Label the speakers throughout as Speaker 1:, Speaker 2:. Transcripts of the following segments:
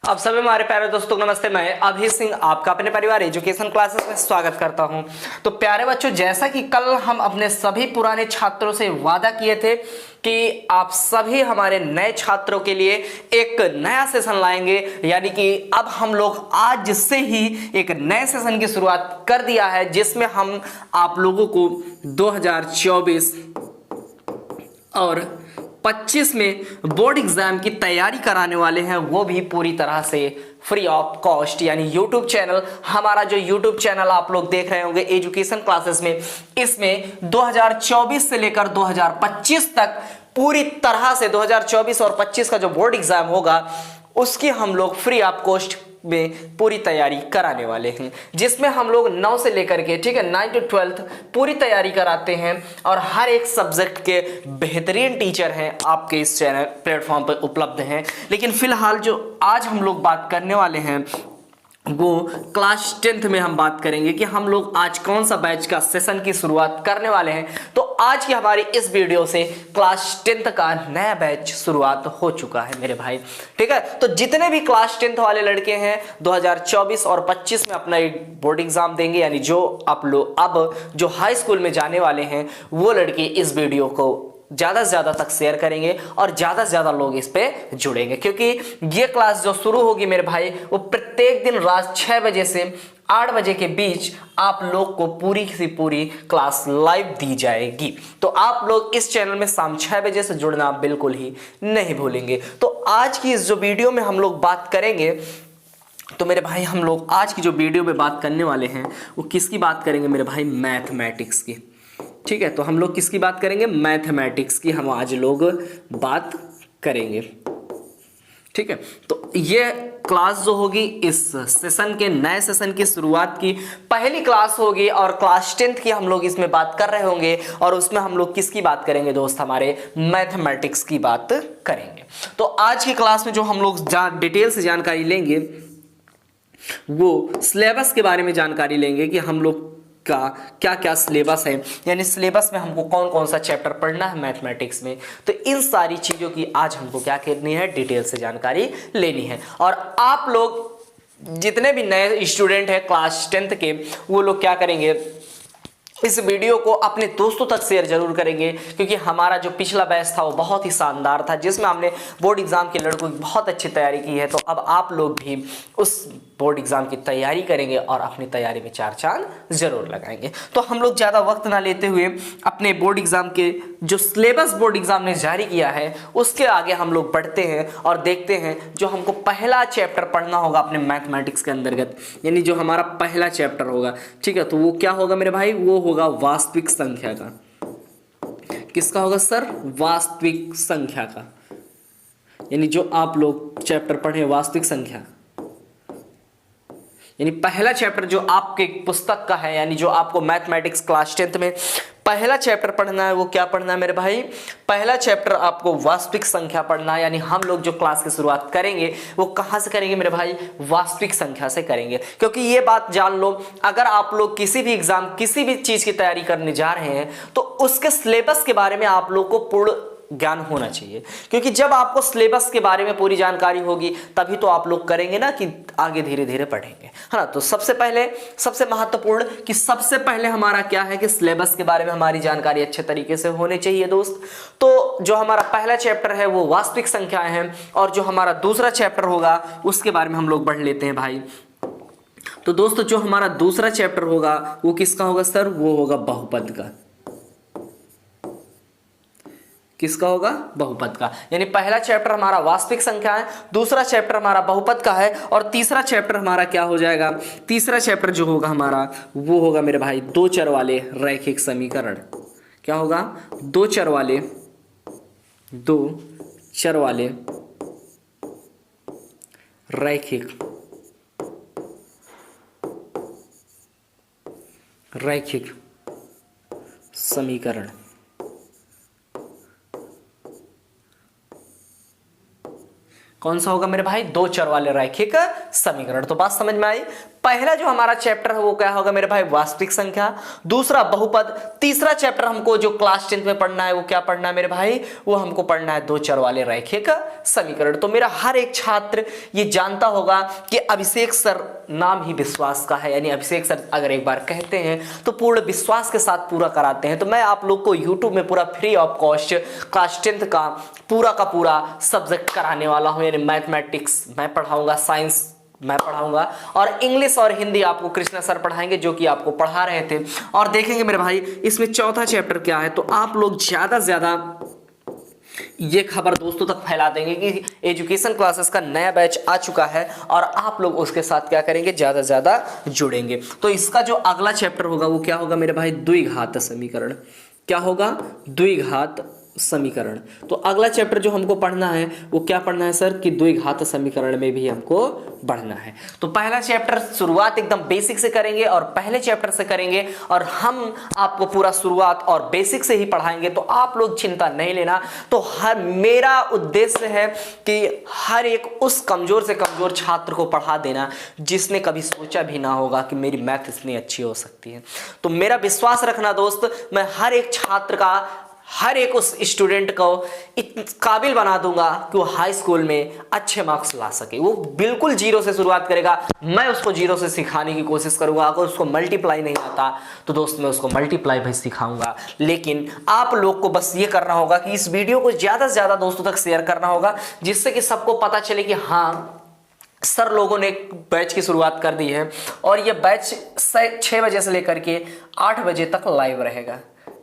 Speaker 1: अब सभी हमारे प्यारे दोस्तों को नमस्ते। मैं अभी सिंह आपका अपने परिवार एजुकेशन क्लासेस में स्वागत करता हूं। तो प्यारे बच्चों, जैसा कि कल हम अपने सभी पुराने छात्रों से वादा किए थे कि आप सभी हमारे नए छात्रों के लिए एक नया सेशन लाएंगे, यानी कि अब हम लोग आज से ही एक नए सेशन की शुरुआत कर दिया है, जिसमें हम आप लोगों को 2024 और 25 में बोर्ड एग्जाम की तैयारी कराने वाले हैं, वो भी पूरी तरह से फ्री ऑफ कॉस्ट। यानी यूट्यूब चैनल, हमारा जो यूट्यूब चैनल आप लोग देख रहे होंगे एजुकेशन क्लासेस में, इसमें 2024 से लेकर 2025 तक पूरी तरह से 2024 और 25 का जो बोर्ड एग्जाम होगा उसकी हम लोग फ्री ऑफ कॉस्ट में पूरी तैयारी कराने वाले हैं, जिसमें हम लोग 9 से लेकर के 9 to 12 पूरी तैयारी कराते हैं और हर एक सब्जेक्ट के बेहतरीन टीचर हैं आपके इस चैनल प्लेटफॉर्म पर उपलब्ध हैं। लेकिन फिलहाल जो आज हम लोग बात करने वाले हैं वो क्लास 10th में हम बात करेंगे कि हम लोग आज कौन सा बैच का सेशन की शुरुआत करने वाले हैं। तो आज की हमारी इस वीडियो से क्लास 10th का नया बैच शुरुआत हो चुका है मेरे भाई, ठीक है। तो जितने भी क्लास 10th वाले लड़के हैं 2024 और 25 में अपना एक बोर्ड एग्जाम देंगे, यानी जो आप लोग अब जो हाई स्कूल में जाने वाले हैं वो लड़के इस वीडियो को ज़्यादा से ज़्यादा तक शेयर करेंगे और ज़्यादा से ज़्यादा लोग इस पे जुड़ेंगे, क्योंकि ये क्लास जो शुरू होगी मेरे भाई वो प्रत्येक दिन रात 6 बजे से 8 बजे के बीच आप लोग को पूरी की पूरी क्लास लाइव दी जाएगी। तो आप लोग इस चैनल में शाम 6 बजे से जुड़ना बिल्कुल ही नहीं भूलेंगे। तो आज की इस जो वीडियो में हम लोग बात करेंगे, तो मेरे भाई हम लोग आज की जो वीडियो में बात करने वाले हैं वो किसकी बात करेंगे मेरे भाई? मैथमेटिक्स की, ठीक है। तो हम लोग किसकी बात करेंगे? मैथमेटिक्स की हम आज लोग बात करेंगे, ठीक है। तो ये क्लास जो होगी इस सेशन के नए सेशन की शुरुआत की पहली क्लास होगी और क्लास 10th की हम लोग इसमें बात कर रहे होंगे और उसमें हम लोग किसकी बात करेंगे दोस्त? हमारे मैथमेटिक्स की बात करेंगे। तो आज की क्लास में जो हम लोग डिटेल से जानकारी लेंगे वो सिलेबस के बारे में जानकारी लेंगे कि हम लोग का क्या क्या सिलेबस है, यानी सिलेबस में हमको कौन कौन सा चैप्टर पढ़ना है मैथमेटिक्स में। तो इन सारी चीज़ों की आज हमको क्या करनी है? डिटेल से जानकारी लेनी है। और आप लोग जितने भी नए स्टूडेंट हैं क्लास 10th के, वो लोग क्या करेंगे? इस वीडियो को अपने दोस्तों तक शेयर जरूर करेंगे, क्योंकि हमारा जो पिछला बैच था वो बहुत ही शानदार था, जिसमें हमने बोर्ड एग्जाम के लड़कों की बहुत अच्छी तैयारी की है। तो अब आप लोग भी उस बोर्ड एग्जाम की तैयारी करेंगे और अपनी तैयारी में 4 चांद जरूर लगाएंगे। तो हम लोग ज़्यादा वक्त ना लेते हुए अपने बोर्ड एग्जाम के जो सिलेबस बोर्ड एग्जाम ने जारी किया है उसके आगे हम लोग बढ़ते हैं और देखते हैं जो हमको पहला चैप्टर पढ़ना होगा अपने मैथमेटिक्स के अंतर्गत, यानी जो हमारा पहला चैप्टर होगा, ठीक है। तो वो क्या होगा मेरे भाई? वो होगा वास्तविक संख्या का। किसका होगा सर? वास्तविक संख्या का, यानी जो आप लोग चैप्टर पढ़े वास्तविक संख्या, यानी पहला चैप्टर जो आपके पुस्तक का है, यानी जो आपको मैथमेटिक्स क्लास 10th में पहला चैप्टर पढ़ना है वो क्या पढ़ना है मेरे भाई? पहला चैप्टर आपको वास्तविक संख्या पढ़ना है। यानी हम लोग जो क्लास की शुरुआत करेंगे वो कहाँ से करेंगे मेरे भाई? वास्तविक संख्या से करेंगे। क्योंकि ये बात जान लो, अगर आप लोग किसी भी एग्जाम किसी भी चीज़ की तैयारी करने जा रहे हैं तो उसके सिलेबस के बारे में आप लोग को पूर्ण ज्ञान होना चाहिए, क्योंकि जब आपको सिलेबस के बारे में पूरी जानकारी होगी तभी तो आप लोग करेंगे ना कि आगे धीरे धीरे पढ़ेंगे, है ना। तो सबसे पहले सबसे महत्वपूर्ण कि सबसे पहले हमारा क्या है कि सिलेबस के बारे में हमारी जानकारी अच्छे तरीके से होनी चाहिए दोस्त। तो जो हमारा पहला चैप्टर है वो वास्तविक संख्याएं हैं और जो हमारा दूसरा चैप्टर होगा उसके बारे में हम लोग बढ़ लेते हैं भाई। तो दोस्तों जो हमारा दूसरा चैप्टर होगा वो किसका होगा सर? वो होगा बहुपद का। किसका होगा? बहुपद का। यानी पहला चैप्टर हमारा वास्तविक संख्या है, दूसरा चैप्टर हमारा बहुपद का है और तीसरा चैप्टर हमारा क्या हो जाएगा? तीसरा चैप्टर जो होगा हमारा वो होगा मेरे भाई 2 चर वाले रैखिक समीकरण। क्या होगा? 2 चर वाले रैखिक समीकरण। कौन सा होगा मेरे भाई? दो चर वाले रैखिक समीकरण। तो बात समझ में आई। पहला जो हमारा चैप्टर है वो क्या होगा मेरे भाई? वास्तविक संख्या। दूसरा बहुपद। तीसरा चैप्टर हमको जो क्लास 10th में पढ़ना है वो क्या पढ़ना है मेरे भाई? वो हमको पढ़ना है दो चर वाले रैखिक समीकरण। तो मेरा हर एक छात्र ये जानता होगा कि अभिषेक सर नाम ही विश्वास का है, यानी अभिषेक सर अगर एक बार कहते हैं तो पूर्ण विश्वास के साथ पूरा कराते हैं। तो मैं आप लोग को यूट्यूब में पूरा free of cost class 10th का पूरा सब्जेक्ट कराने वाला हूं, यानी मैथमेटिक्स मैं पढ़ाऊंगा, साइंस मैं पढ़ाऊंगा और इंग्लिश और हिंदी आपको कृष्णा सर पढ़ाएंगे जो कि आपको पढ़ा रहे थे। और देखेंगे मेरे भाई इसमें चौथा चैप्टर क्या है। तो आप लोग ज्यादा से ज्यादा ये खबर दोस्तों तक फैला देंगे कि एजुकेशन क्लासेस का नया बैच आ चुका है और आप लोग उसके साथ क्या करेंगे? ज्यादा से ज्यादा जुड़ेंगे। तो इसका जो अगला चैप्टर होगा वो क्या होगा मेरे भाई? द्विघात समीकरण। क्या होगा? द्विघात समीकरण। तो अगला चैप्टर जो हमको पढ़ना है वो क्या पढ़ना है सर? कि द्विघात समीकरण में भी हमको बढ़ना है। तो पहला चैप्टर शुरुआत एकदम बेसिक से करेंगे और पहले चैप्टर से करेंगे और हम आपको पूरा शुरुआत और बेसिक से ही पढ़ाएंगे। तो आप लोग चिंता नहीं लेना। तो हर मेरा उद्देश्य है कि हर एक उस कमजोर से कमजोर छात्र को पढ़ा देना जिसने कभी सोचा भी ना होगा कि मेरी मैथ इतनी अच्छी हो सकती है। तो मेरा विश्वास रखना दोस्त, मैं हर एक छात्र का, हर एक उस स्टूडेंट को काबिल बना दूंगा कि वो हाई स्कूल में अच्छे मार्क्स ला सके। वो बिल्कुल जीरो से शुरुआत करेगा, मैं उसको जीरो से सिखाने की कोशिश करूंगा। अगर उसको मल्टीप्लाई नहीं आता तो दोस्त मैं उसको मल्टीप्लाई भी सिखाऊंगा। लेकिन आप लोग को बस ये करना होगा कि इस वीडियो को ज़्यादा से ज़्यादा दोस्तों तक शेयर करना होगा, जिससे कि सबको पता चले कि हाँ सर लोगों ने एक बैच की शुरुआत कर दी है और ये बैच 6 बजे से लेकर के 8 बजे तक लाइव रहेगा।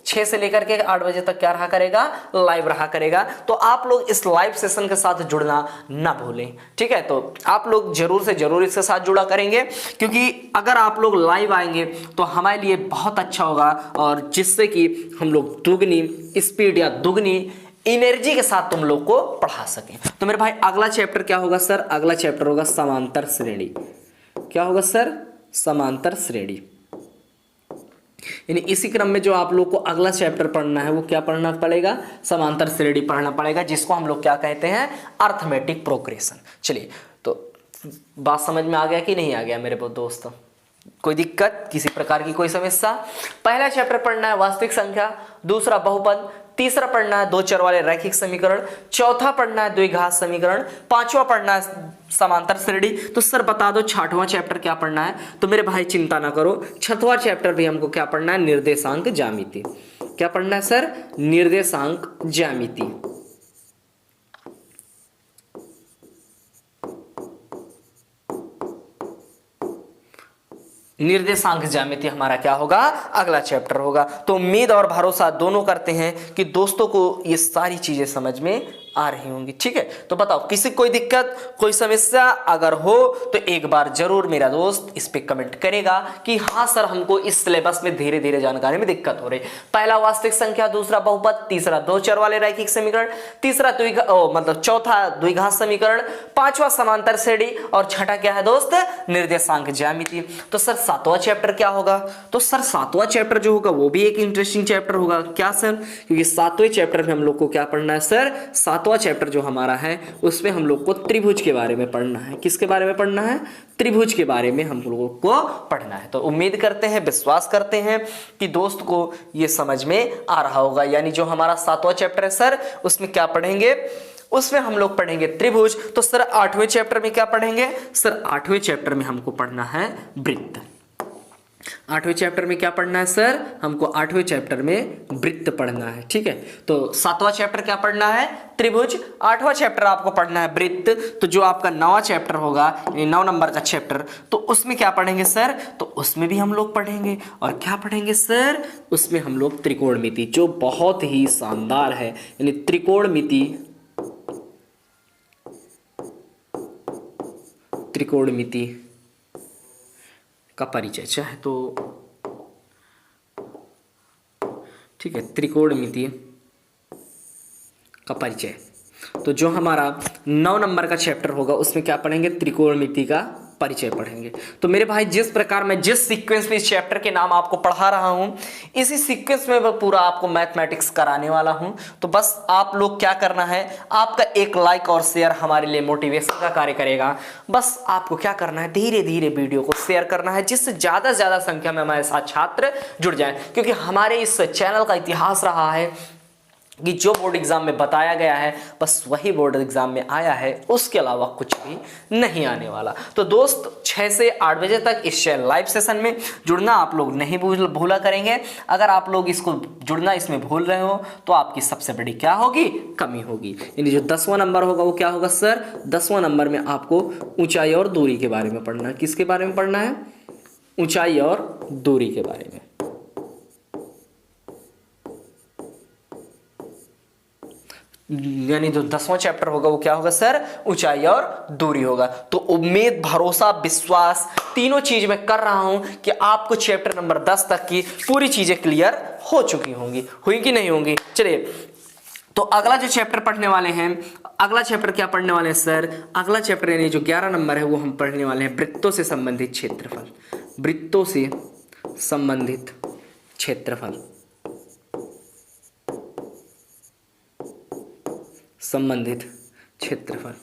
Speaker 1: 6 से लेकर के 8 बजे तक क्या रहा करेगा? लाइव रहा करेगा। तो आप लोग इस लाइव सेशन के साथ जुड़ना ना भूलें, ठीक है? तो आप लोग जरूर से जरूर इसके साथ जुड़ा करेंगे, क्योंकि अगर आप लोग लाइव आएंगे तो हमारे लिए बहुत अच्छा होगा और जिससे कि हम लोग दुगनी स्पीड या दुगनी एनर्जी के साथ तुम लोग को पढ़ा सकें। तो मेरे भाई अगला चैप्टर क्या होगा सर? अगला चैप्टर होगा समांतर श्रेणी। क्या होगा सर? समांतर श्रेणी। यानी इसी क्रम में जो आप लोग को अगला चैप्टर पढ़ना है वो क्या पढ़ना पड़ेगा? समांतर श्रेणी पढ़ना पड़ेगा, जिसको हम लोग क्या कहते हैं? Arithmetic progression. चलिए, तो बात समझ में आ गया कि नहीं आ गया मेरे दोस्तों? कोई दिक्कत, किसी प्रकार की कोई समस्या? पहला चैप्टर पढ़ना है वास्तविक संख्या, दूसरा बहुपद, तीसरा पढ़ना है दो चर वाले रैखिक समीकरण, चौथा पढ़ना है द्विघात समीकरण, पांचवा पढ़ना है समांतर श्रेणी। तो सर बता दो छठवां चैप्टर क्या पढ़ना है? तो मेरे भाई चिंता ना करो, छठवां चैप्टर भी हमको क्या पढ़ना है? निर्देशांक ज्यामिति। क्या पढ़ना है सर? निर्देशांक ज्यामिति। निर्देशांक ज्यामिति हमारा क्या होगा? अगला चैप्टर होगा। तो उम्मीद और भरोसा दोनों करते हैं कि दोस्तों को ये सारी चीजें समझ में आ रही होंगी, ठीक है? तो बताओ किसी कोई दिक्कत, कोई समस्या अगर हो तो एक बार जरूर मेरा दोस्त इस पे कमेंट करेगा कि हाँ सर हमको इस सिलेबस में धीरे धीरे जानकारी में दिक्कत हो रही। पहला वास्तविक संख्या, दूसरा बहुपद, तीसरा दो चर वाले रैखिक समीकरण, तीसरा चौथा द्विघात समीकरण, पांचवा समांतर श्रेणी और छठा क्या है दोस्त? निर्देशांक ज्यामिति। तो सर सातवां चैप्टर क्या होगा? तो सर सातवां चैप्टर जो होगा वो भी एक इंटरेस्टिंग चैप्टर होगा। क्या सर? क्योंकि सातवें चैप्टर में हम लोग को क्या पढ़ना है सर? सातवां चैप्टर जो हमारा है उसमें हम लोग को त्रिभुज के बारे में पढ़ना है। किसके बारे में पढ़ना है? त्रिभुज के बारे में हम लोगों को पढ़ना है। तो उम्मीद करते हैं, विश्वास करते हैं कि दोस्त को ये समझ में आ रहा होगा। यानी जो हमारा सातवां चैप्टर है सर उसमें क्या पढ़ेंगे? उसमें हम लोग पढ़ेंगे त्रिभुज। तो सर आठवें चैप्टर में क्या पढ़ेंगे? सर आठवें चैप्टर में हमको पढ़ना है वृत्त। आठवें चैप्टर में क्या पढ़ना है सर? हमको आठवें चैप्टर में वृत्त पढ़ना है, ठीक है? तो सातवां चैप्टर क्या पढ़ना है? त्रिभुज। आठवां चैप्टर आपको पढ़ना है वृत्त। तो जो आपका 9वां चैप्टर होगा, 9 नंबर का चैप्टर, तो उसमें क्या पढ़ेंगे सर? तो उसमें भी हम लोग पढ़ेंगे। और क्या पढ़ेंगे सर? उसमें हम लोग त्रिकोणमिति, जो बहुत ही शानदार है। यानी त्रिकोणमिति का परिचय चाहे तो, ठीक है, त्रिकोणमिति का परिचय। तो जो हमारा 9 नंबर का चैप्टर होगा उसमें क्या पढ़ेंगे? त्रिकोणमिति का परिचय पढ़ेंगे। तो मेरे भाई जिस प्रकार मैं जिस सीक्वेंस में इस चैप्टर के नाम आपको पढ़ा रहा हूं, इसी सीक्वेंस में मैं पूरा आपको मैथमेटिक्स कराने वाला हूं। तो बस आप लोग क्या करना है, आपका एक लाइक और शेयर हमारे लिए मोटिवेशन का कार्य करेगा। बस आपको क्या करना है, धीरे धीरे वीडियो को शेयर करना है, जिससे ज्यादा से ज्यादा संख्या में हमारे साथ छात्र जुड़ जाएं। क्योंकि हमारे इस चैनल का इतिहास रहा है कि जो बोर्ड एग्जाम में बताया गया है बस वही बोर्ड एग्जाम में आया है, उसके अलावा कुछ भी नहीं आने वाला। तो दोस्त 6 से 8 बजे तक इस लाइव सेशन में जुड़ना आप लोग नहीं भूला करेंगे। अगर आप लोग इसको जुड़ना इसमें भूल रहे हो तो आपकी सबसे बड़ी क्या होगी, कमी होगी। यानी जो 10वां नंबर होगा वो क्या होगा सर, 10वां नंबर में आपको ऊंचाई और दूरी के बारे में पढ़ना है। किसके बारे में पढ़ना है, ऊंचाई और दूरी के बारे में। यानी जो 10वां चैप्टर होगा वो क्या होगा सर, ऊंचाई और दूरी होगा। तो उम्मीद, भरोसा, विश्वास तीनों चीज मैं कर रहा हूं कि आपको चैप्टर नंबर 10 तक की पूरी चीजें क्लियर हो चुकी होंगी, हुई कि नहीं होंगी। चलिए तो अगला जो चैप्टर पढ़ने वाले हैं, अगला चैप्टर क्या पढ़ने वाले हैं सर, अगला चैप्टर यानी जो 11 नंबर है वो हम पढ़ने वाले हैं वृत्तों से संबंधित क्षेत्रफल। वृत्तों से संबंधित क्षेत्रफल, संबंधित क्षेत्रफल।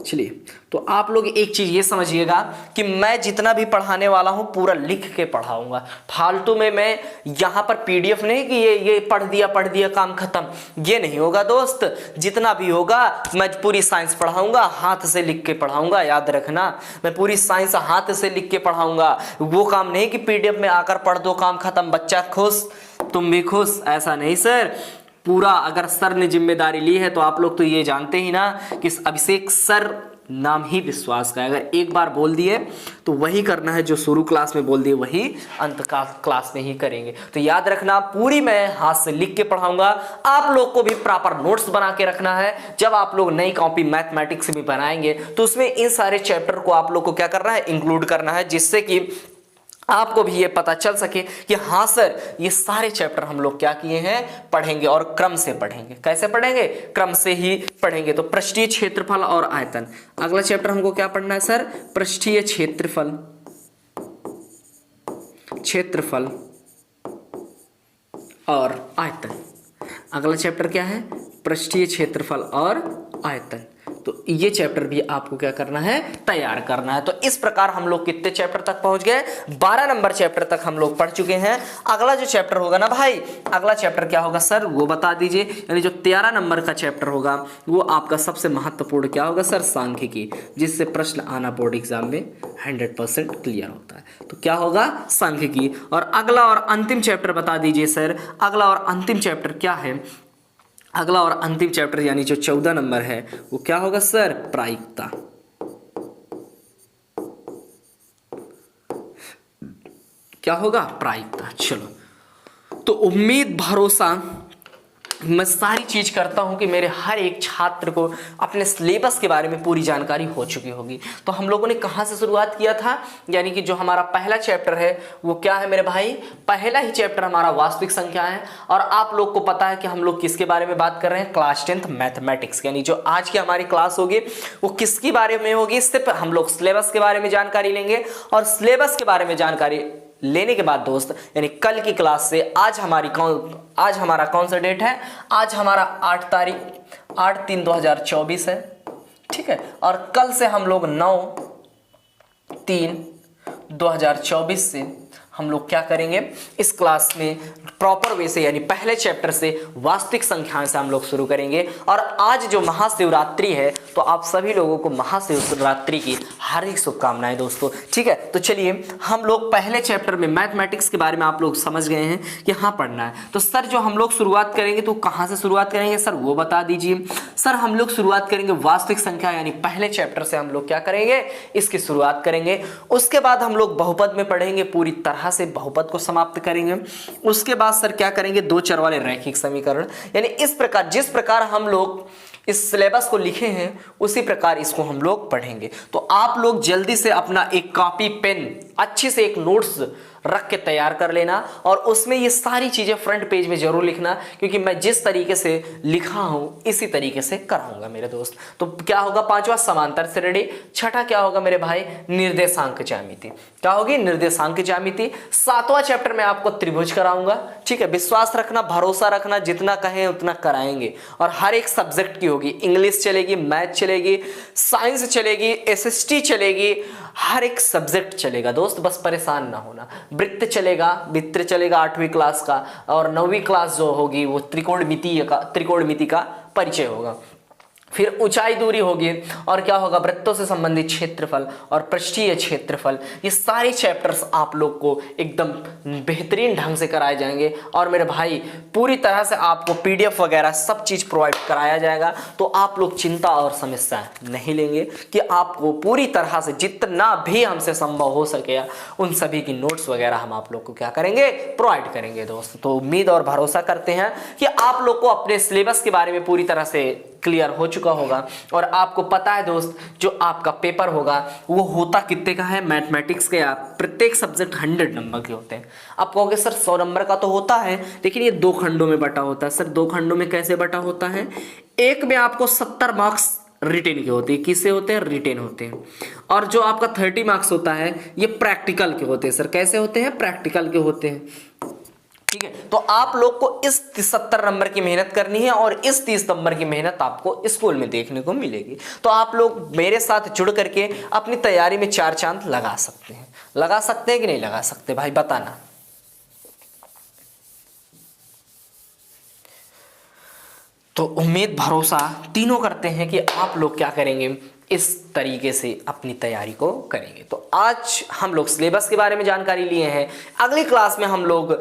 Speaker 1: चलिए तो आप लोग एक चीज ये समझिएगा कि मैं जितना भी पढ़ाने वाला हूं पूरा लिख के पढ़ाऊंगा। फालतू में मैं यहां पर पीडीएफ नहीं कि ये पढ़ दिया काम खत्म, ये नहीं होगा दोस्त। जितना भी होगा मैं पूरी साइंस पढ़ाऊंगा, हाथ से लिख के पढ़ाऊंगा। याद रखना, मैं पूरी साइंस हाथ से लिख के पढ़ाऊंगा। वो काम नहीं कि पीडीएफ में आकर पढ़ दो, काम खत्म, बच्चा खुश तुम भी खुश, ऐसा नहीं सर। पूरा अगर सर ने जिम्मेदारी ली है तो आप लोग तो ये जानते ही ना कि अभिषेक सर नाम ही विश्वास का है। अगर एक बार बोल दिए तो वही करना है, जो शुरू क्लास में बोल दिए वही अंत क्लास में ही करेंगे। तो याद रखना, पूरी मैं हाथ से लिख के पढ़ाऊंगा। आप लोग को भी प्रॉपर नोट्स बना के रखना है। जब आप लोग नई कॉपी मैथमेटिक्स में बनाएंगे तो उसमें इन सारे चैप्टर को आप लोग को क्या करना है, इंक्लूड करना है, जिससे कि आपको भी ये पता चल सके कि हाँ सर ये सारे चैप्टर हम लोग क्या किए हैं, पढ़ेंगे और क्रम से पढ़ेंगे। कैसे पढ़ेंगे, क्रम से ही पढ़ेंगे। तो पृष्ठीय क्षेत्रफल और आयतन, अगला चैप्टर हमको क्या पढ़ना है सर, पृष्ठीय क्षेत्रफल, क्षेत्रफल और आयतन। अगला चैप्टर क्या है, पृष्ठीय क्षेत्रफल और आयतन। तो ये चैप्टर भी आपको क्या करना है, तैयार करना है। तो इस प्रकार हम लोग कितने चैप्टर तक पहुंच गए, 12 नंबर चैप्टर तक हम लोग पढ़ चुके हैं। अगला जो चैप्टर होगा ना भाई, अगला चैप्टर क्या होगा सर, वो बता दीजिए। यानी जो 13 नंबर का चैप्टर होगा वो आपका सबसे महत्वपूर्ण क्या होगा सर, सांख्यिकी, जिससे प्रश्न आना बोर्ड एग्जाम में 100% क्लियर होता है। तो क्या होगा, सांख्यिकी। और अगला और अंतिम चैप्टर बता दीजिए सर, अगला और अंतिम चैप्टर क्या है। अगला और अंतिम चैप्टर यानी जो 14 नंबर है वो क्या होगा सर, प्रायिकता। क्या होगा, प्रायिकता। चलो तो उम्मीद, भरोसा, मैं सारी चीज करता हूं कि मेरे हर एक छात्र को अपने सिलेबस के बारे में पूरी जानकारी हो चुकी होगी। तो हम लोगों ने कहां से शुरुआत किया था, यानी कि जो हमारा पहला चैप्टर है वो क्या है मेरे भाई, पहला ही चैप्टर हमारा वास्तविक संख्या है। और आप लोग को पता है कि हम लोग किसके बारे में बात कर रहे हैं, क्लास 10th मैथमेटिक्स। यानी जो आज की हमारी क्लास होगी वो किसके बारे में होगी, इससे हम लोग सिलेबस के बारे में जानकारी लेंगे। और सिलेबस के बारे में जानकारी लेने के बाद दोस्त, यानी कल की क्लास से आज हमारा कौन सा डेट है, आज हमारा 8/3/2024 है, ठीक है। और कल से हम लोग 9/3/2024 से हम लोग क्या करेंगे, इस क्लास में प्रॉपर वे से यानी पहले चैप्टर से वास्तविक संख्याएं से हम लोग शुरू करेंगे। और आज जो महाशिवरात्रि है तो आप सभी लोगों को महाशिवरात्रि की हार्दिक शुभकामनाएं दोस्तों, ठीक है। तो चलिए हम लोग पहले चैप्टर में मैथमेटिक्स के बारे में आप लोग समझ गए हैं कि हाँ पढ़ना है। तो सर जो हम लोग शुरुआत करेंगे तो कहाँ से शुरुआत करेंगे सर, वो बता दीजिए। सर हम लोग शुरुआत करेंगे वास्तविक संख्या यानी पहले चैप्टर से हम लोग क्या करेंगे, इसकी शुरुआत करेंगे। उसके बाद हम लोग बहुपद में पढ़ेंगे, पूरी तरह से बहुपद को समाप्त करेंगे। उसके बाद सर क्या करेंगे, दो चर वाले रैखिक समीकरण। यानी इस प्रकार, जिस प्रकार हम लोग इस सिलेबस को लिखे हैं उसी प्रकार इसको हम लोग पढ़ेंगे। तो आप लोग जल्दी से अपना एक कॉपी पेन, अच्छी से एक नोट्स रख के तैयार कर लेना और उसमें ये सारी चीजें फ्रंट पेज में जरूर लिखना, क्योंकि मैं जिस तरीके से लिखा हूं इसी तरीके से कराऊंगा मेरे दोस्त। तो क्या होगा, पांचवा समांतर श्रेणी, छठा क्या होगा मेरे भाई, निर्देशांक ज्यामिति। क्या होगी, निर्देशांक ज्यामिति। सातवां चैप्टर में आपको त्रिभुज कराऊंगा, ठीक है। विश्वास रखना, भरोसा रखना, जितना कहें उतना कराएंगे और हर एक सब्जेक्ट की होगी, इंग्लिश चलेगी, मैथ चलेगी, साइंस चलेगी, एसएसटी चलेगी, हर एक सब्जेक्ट चलेगा दोस्त, बस परेशान ना होना। वृत्त चलेगा, वित्त चलेगा 8वीं क्लास का, और 9वीं क्लास जो होगी वो त्रिकोणमिति का परिचय होगा। फिर ऊंचाई दूरी होगी और क्या होगा, वृत्तों से संबंधित क्षेत्रफल और पृष्ठीय क्षेत्रफल। ये सारे चैप्टर्स आप लोग को एकदम बेहतरीन ढंग से कराए जाएंगे और मेरे भाई पूरी तरह से आपको पीडीएफ वगैरह सब चीज प्रोवाइड कराया जाएगा। तो आप लोग चिंता और समस्या नहीं लेंगे कि आपको पूरी तरह से जितना भी हमसे संभव हो सके उन सभी की नोट्स वगैरह हम आप लोग को क्या करेंगे, प्रोवाइड करेंगे दोस्त। तो उम्मीद और भरोसा करते हैं कि आप लोग को अपने सिलेबस के बारे में पूरी तरह से क्लियर हो चुका होगा और आपको पता है दोस्त, जो आपका पेपर होगा वो होता कितने का है, मैथमेटिक्स के प्रत्येक सब्जेक्ट 100 नंबर के होते हैं। आप कहोगे सर 100 नंबर का तो होता है, लेकिन ये 2 खंडों में बटा होता है। सर 2 खंडों में कैसे बटा होता है, एक में आपको 70 मार्क्स रिटेन के होते हैं, किससे होते हैं, रिटेन होते हैं, और जो आपका 30 मार्क्स होता है ये प्रैक्टिकल के होते हैं। सर कैसे होते हैं, प्रैक्टिकल के होते हैं, ठीक है। तो आप लोग को इस 70 नंबर की मेहनत करनी है और इस 30 नंबर की मेहनत आपको स्कूल में देखने को मिलेगी। तो आप लोग मेरे साथ जुड़ करके अपनी तैयारी में 4 चांद लगा सकते हैं। लगा सकते हैं कि नहीं लगा सकते भाई, बताना। तो उम्मीद भरोसा तीनों करते हैं कि आप लोग क्या करेंगे, इस तरीके से अपनी तैयारी को करेंगे। तो आज हम लोग सिलेबस के बारे में जानकारी लिए हैं। अगली क्लास में हम लोग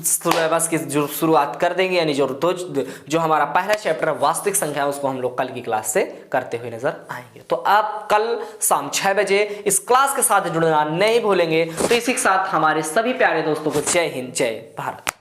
Speaker 1: सिलेबस की जो शुरुआत कर देंगे, यानी जो हमारा पहला चैप्टर वास्तविक संख्या है उसको हम लोग कल की क्लास से करते हुए नजर आएंगे। तो आप कल शाम 6 बजे इस क्लास के साथ जुड़ना नहीं भूलेंगे। तो इसी के साथ हमारे सभी प्यारे दोस्तों को जय हिंद, जय भारत।